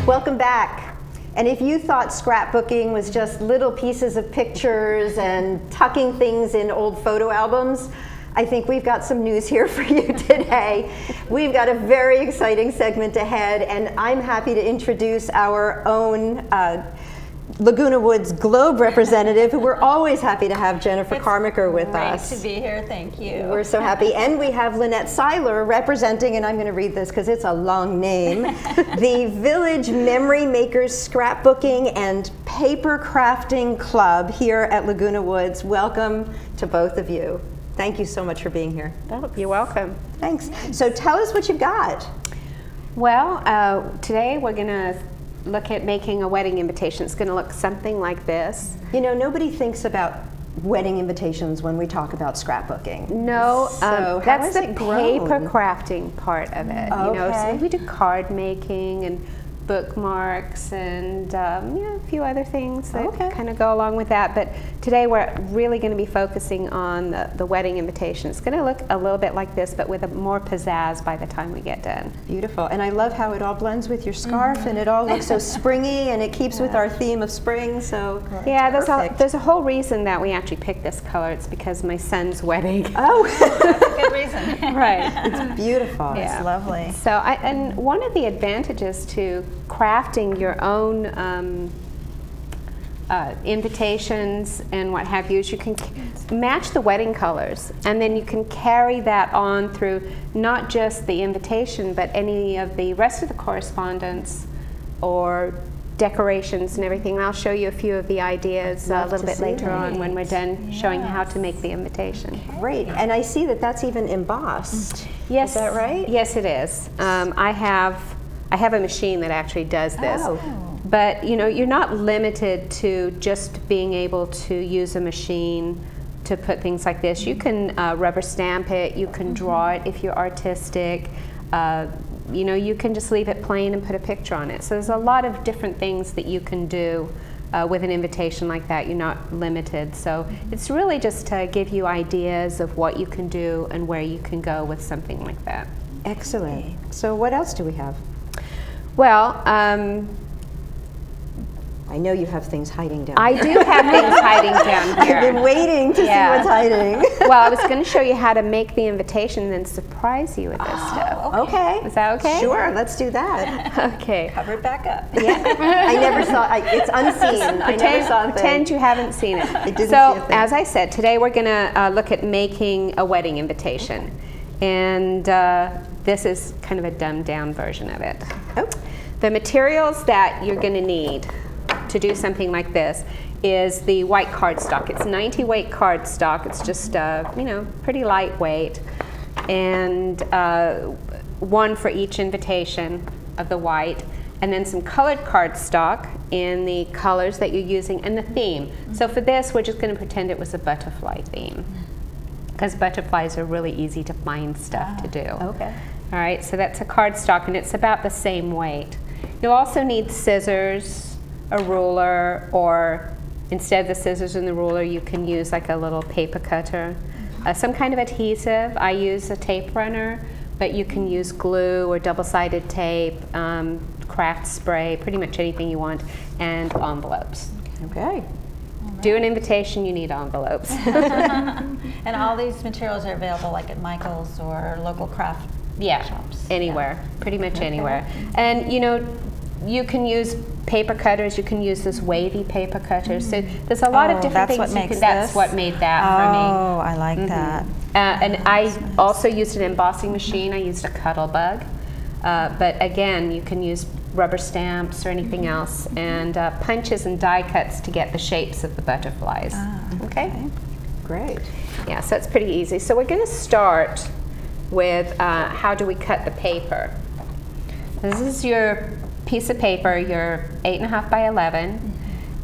Welcome back. And if you thought scrapbooking was just little pieces of pictures and tucking things in old photo albums, I think we've got some news here for you today. We've got a very exciting segment ahead, and I'm happy to introduce our own Laguna Woods Globe representative, who we're always happy to have, Jennifer Carmichael, with us. Great to be here, thank you. We're so happy. And we have Lynette Siler representing, and I'm going to read this because it's a long name, the Village Memory Makers Scrapbooking and Paper Crafting Club here at Laguna Woods. Welcome to both of you. Thank you so much for being here. You're welcome. Thanks. So tell us what you've got. Well, today we're going to look at making a wedding invitation. It's going to look something like this. You know, nobody thinks about wedding invitations when we talk about scrapbooking. No, So that's the grown? paper crafting part of it. You know, so we do card making and bookmarks and a few other things that kind of go along with that. But today we're really going to be focusing on the wedding invitation. It's going to look a little bit like this, but with a more pizzazz by the time we get done. Beautiful. And I love how it all blends with your scarf, and it all looks so springy, and it keeps with our theme of spring. So yeah, there's a whole reason that we actually picked this color. It's because my son's wedding. Oh, That's a good reason. Right. it's beautiful. It's lovely. So, and one of the advantages to crafting your own invitations and what have you is you can match the wedding colors, and then you can carry that on through not just the invitation but any of the rest of the correspondence or decorations and everything. And I'll show you a few of the ideas a little bit later on when we're done showing how to make the invitation. Great. And I see that that's even embossed. Yes. Is that right? Yes, it is. I have a machine that actually does this. Oh. But you know, you're not limited to just being able to use a machine to put things like this. You can rubber stamp it, you can draw it if you're artistic. You know, you can just leave it plain and put a picture on it. So there's a lot of different things that you can do with an invitation like that. You're not limited. So it's really just to give you ideas of what you can do and where you can go with something like that. Excellent. So what else do we have? Well, I know you have things hiding down I here. do have things hiding down here. I've been waiting to see what's hiding. Well, I was going to show you how to make the invitation and then surprise you with this stuff. Okay. Is that okay? Sure, let's do that. Okay. Cover it back up. Yeah. I never saw it's unseen. I never saw a thing. Pretend you haven't seen it. didn't see a So, thing. as I said, today we're going to look at making a wedding invitation. And this is kind of a dumbed down version of it. Oh. The materials that you're going to need to do something like this is the white cardstock. It's 90 weight cardstock. It's just pretty lightweight, and one for each invitation of the white, and then some colored cardstock in the colors that you're using and the theme. So for this, we're just going to pretend it was a butterfly theme, because butterflies are really easy to find stuff to do. Okay. All right, so that's a cardstock, and it's about the same weight. You'll also need scissors, a ruler, or instead of the scissors and the ruler, you can use like a little paper cutter. Some kind of adhesive. I use a tape runner, but you can use glue or double-sided tape, craft spray, pretty much anything you want, and envelopes. Okay. Do an invitation, you need envelopes. And all these materials are available like at Michael's or local craft shops. Anywhere, pretty much anywhere. And you know, you can use paper cutters, you can use this wavy paper cutters. So there's a lot of different things. That's what made that for me. Oh, I like that. And I also used an embossing machine. I used a Cuttlebug. But again, you can use rubber stamps or anything else, and punches and die cuts to get the shapes of the butterflies. Okay? Great. Yeah, so it's pretty easy. So we're going to start with how do we cut the paper. This is your piece of paper, your 8.5 by 11,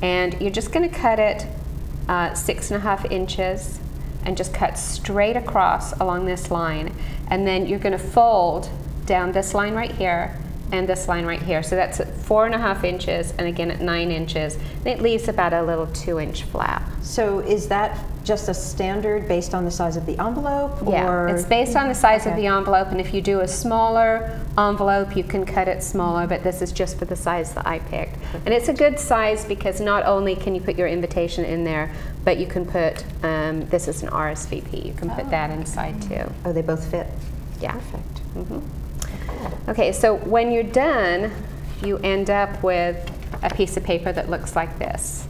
and you're just going to cut it 6.5 inches and just cut straight across along this line, and then you're going to fold down this line right here and this line right here. So that's at 4.5 inches, and again at 9 inches. And it leaves about a little 2-inch flap. So is that just a standard based on the size of the envelope? Yeah, or? it's based on the size of Okay. the envelope, and if you do a smaller envelope, you can cut it smaller, but this is just for the size that I picked. And it's a good size because not only can you put your invitation in there, but you can put, this is an RSVP, you can put that inside too. Oh, they both fit? Yeah. Perfect. Okay, so when you're done, you end up with a piece of paper that looks like this.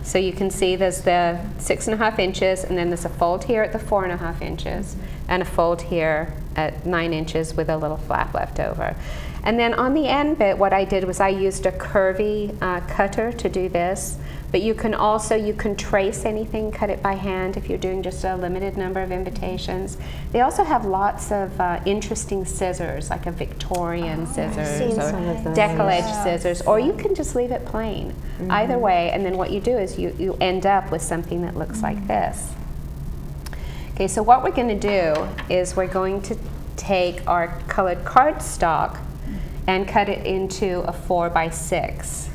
So you can see there's the 6.5 inches, and then there's a fold here at the 4.5 inches, and a fold here at 9 inches with a little flap left over. And then on the end bit, what I did was I used a curvy cutter to do this. But you can also, you can trace anything, cut it by hand if you're doing just a limited number of invitations. They also have lots of interesting scissors, like a Victorian scissors seen or some of those. decal edge scissors, or you can just leave it plain. Either way, and then what you do is you end up with something that looks like this. Okay, so what we're going to do is we're going to take our colored cardstock and cut it into a 4x6.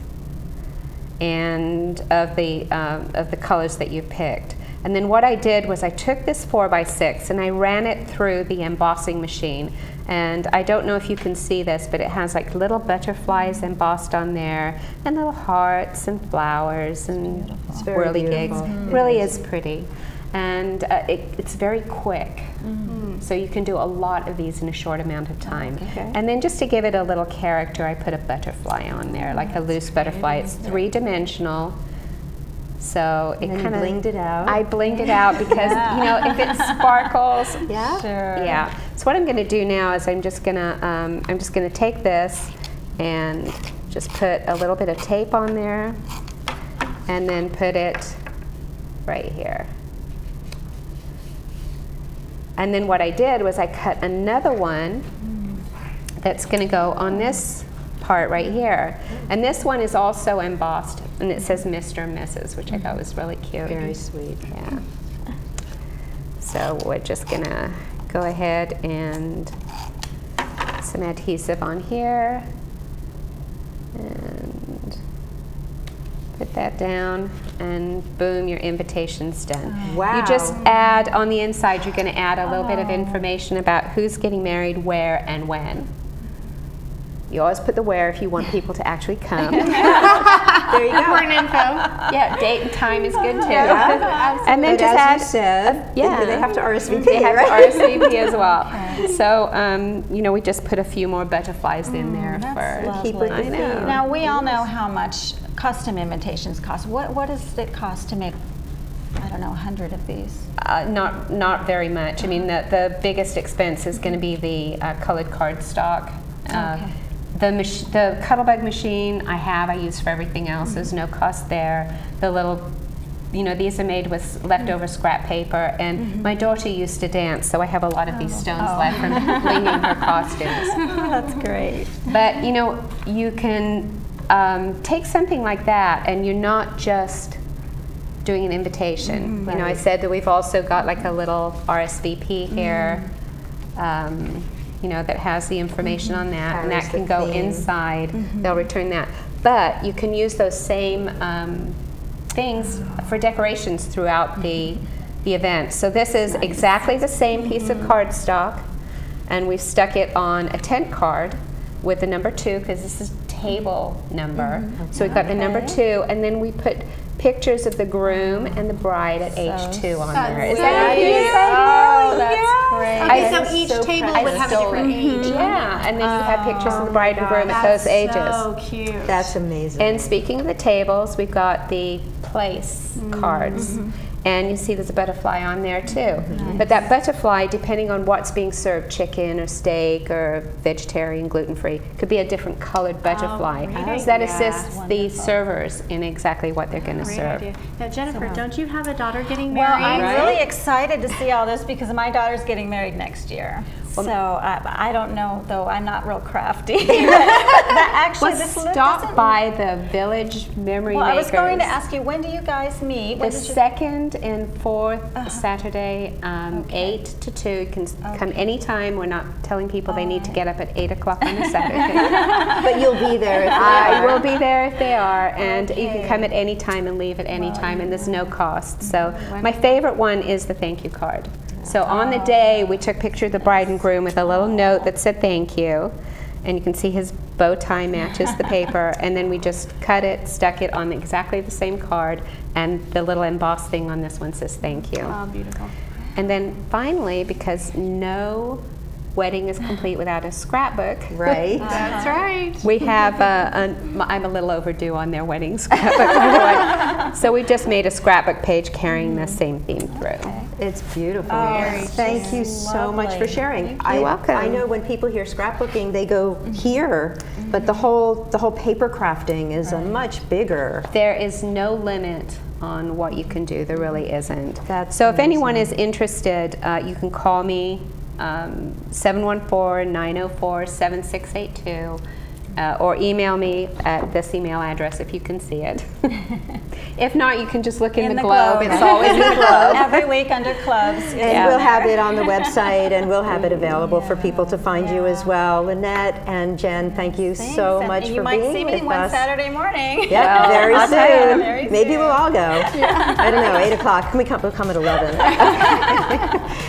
And of the colors that you picked. And then what I did was I took this 4x6 and I ran it through the embossing machine. And I don't know if you can see this, but it has like little butterflies embossed on there, and little hearts and flowers and whirligigs. Really is pretty. And it's very quick. So you can do a lot of these in a short amount of time. Okay. And then just to give it a little character, I put a butterfly on there, like a loose butterfly. It's 3-dimensional. So it And then you kind of blinged it out. I blinged it out because you know, if it sparkles. Yeah? Sure. Yeah. So what I'm going to do now is I'm just gonna take this and just put a little bit of tape on there, and then put it right here. And then what I did was I cut another one that's going to go on this part right here. And this one is also embossed, and it says Mr. and Mrs., which I thought was really cute. Very sweet. Yeah. So we're just going to go ahead and put some adhesive on here. And put that down, and boom, your invitation's done. Wow. You just add, on the inside, you're going to add a little bit of information about who's getting married, where, and when. You always put the where if you want people to actually come. There you go. Important info. Yeah, date and time is good too. Yeah, and then But just as add, you said, yeah. they have to RSVP, they have right? to RSVP as well. So, you know, we just put a few more butterflies in there That's for. lovely. Keep with the I know. theme. Now, we all know how much custom invitations cost. What does it cost to make, I don't know, 100 of these? Not very much. I mean, the biggest expense is going to be the colored cardstock. Okay. The Cuttlebug machine I use for everything else. There's no cost there. The little, you know, these are made with leftover scrap paper, and my daughter used to dance, so I have a lot of these stones left from blinging her costumes. That's great. But, you know, you can take something like that, and you're not just doing an invitation. You know, I said that we've also got like a little RSVP here. You know, that has the information on that, and that Carries can the go theme. inside. They'll return that. But you can use those same things for decorations throughout the event. So this is exactly the same piece of cardstock, and we've stuck it on a tent card with the number 2, because this is table number. So we've got the number 2, and then we put pictures of the groom and the bride at age 2 on there. Is that cute? Oh, that's great. Okay, I- so each so table precious. would have a different age. Yeah, and then you have pictures of the bride and groom at That's those ages. so cute. That's amazing. And speaking of the tables, we've got the place cards. And you see there's a butterfly on there too. But that butterfly, depending on what's being served, chicken or steak or vegetarian, gluten-free, could be a different colored butterfly. great So that idea. assists the servers in exactly what they're going to Great serve. idea. Now, Jennifer, don't you have a daughter getting Well, married? I'm really excited to see all this because my daughter's getting married next year. So I don't know, though. I'm not real crafty. Actually, this Stop doesn't. by the Village Memory Well, I was going to Makers. ask you, when do you guys meet? When The did you- second and fourth Saturday, 8 to 2. You can come anytime. We're not telling people they need to get up at 8 o'clock on a Saturday. But you'll be there if you I are. will be there if they are, and you Okay. can come at any time and leave at any time, and there's no cost. So my favorite one is the thank you card. So on the day, we took a picture of the bride and groom with a little note that said thank you, and you can see his bow tie matches the paper, and then we just cut it, stuck it on exactly the same card, and the little embossed thing on this one says thank you. Oh, beautiful. And then finally, because no wedding is complete without a scrapbook, Right. That's right. we have I'm a little overdue on their wedding scrapbook, by the way. So we just made a scrapbook page carrying the same theme through. It's beautiful. Very Thank you so much for lovely. sharing. You're welcome. I know when people hear scrapbooking, they go here, but the whole paper crafting is a much bigger. There is no limit on what you can do. There really isn't. That's so if anyone is interested, you can call me 714-904-7682 or email me at this email address if you can see it. If not, you can just look in the Globe. It's always in the Globe. Every week under clubs. And Yeah. we'll have it on the website, and we'll have it available for people to find you as well. Lynette and Jen, thank you so Thanks. much And for you might being see me with one us. Saturday morning. Yep, very I'll tell soon. you. Very Maybe soon. we'll all go. I don't know, 8 o'clock. We'll come at 11.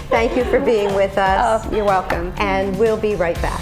Thank you for being with us. Oh, you're welcome. And we'll be right back.